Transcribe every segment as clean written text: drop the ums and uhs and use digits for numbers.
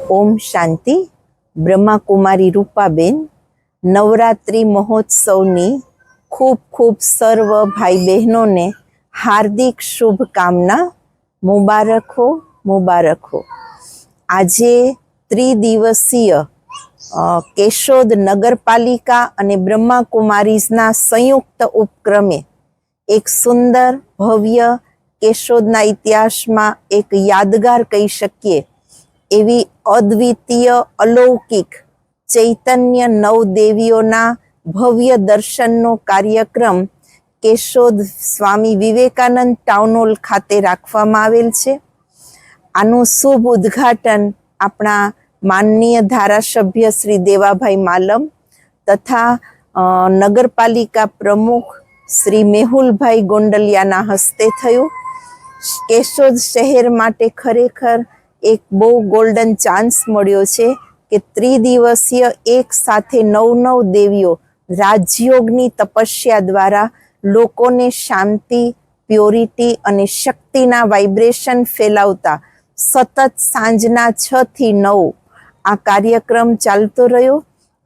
ओम शांति। ब्रह्माकुमारी रूपाबेन नवरात्रि महोत्सवनी खूब खूब सर्व भाई बहनों ने हार्दिक शुभकामना। मुबारक हो, मुबारक हो। आजे त्रिदिवसीय केशोद नगरपालिका अने ब्रह्माकुमारीजना संयुक्त उपक्रमे एक सुंदर भव्य केशोदना इतिहास में एक यादगार कही शकीए एवी अद्वितीय अलौकिक चैतन्य नव देवीओना भव्य दर्शननो कार्यक्रम केशोद स्वामी विवेकानंद टाउन हॉल खाते राखवामां आवेल छे। आनु शुभ उद्घाटन अपना माननीय धारासभ्य श्री देवाभाई मालम तथा नगरपालिका प्रमुख श्री मेहुलभाई गोंडलियाना हस्ते थयुं। केशोद शहर माटे खरेखर एक बहु गोल्डन चांस मळ्यो छे के त्रिदिवसीय एक साथे नव नव देवीओ राजयोगनी तपस्या द्वारा लोकोने शांति, प्योरिटी अने शक्तिना वाइब्रेशन फैलावता सतत सांजना 6 થી 9 आ कार्यक्रम चालतो रह्यो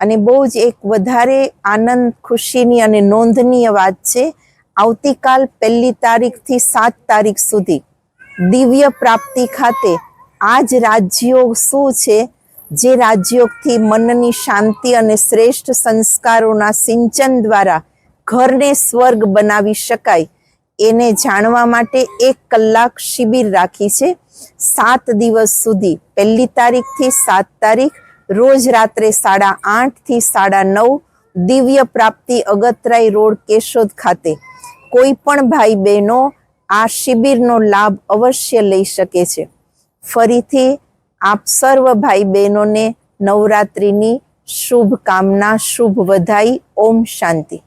अने बहु ज एक वधारे आनंद खुशीनी अने नोंधनीय वात छे। आवतीकाल 1 तारीख थी 7 तारीख सुधी दिव्य प्राप्ति खाते आज राजयोग शुं छे, जे राजयोग थी मननी शांति अने श्रेष्ठ संस्कारोना सिंचन द्वारा घरने स्वर्ग बनावी शकाय एने जाणवा माटे 1 कलाक शिबिर राखी छे। 7 दिवस सुधी 1 तारीख थी 7 तारीख रोज रात्रे 8:30 થી 9:30 दिव्य प्राप्ति अगतराई रोड केशोद खाते कोई पण भाई बहनों आ शिबिरनो लाभ अवश्य लई शके छे। फरीथी आप सर्व भाई बहनों ने नवरात्रिनी शुभकामना, शुभ बधाई। ओम शांति।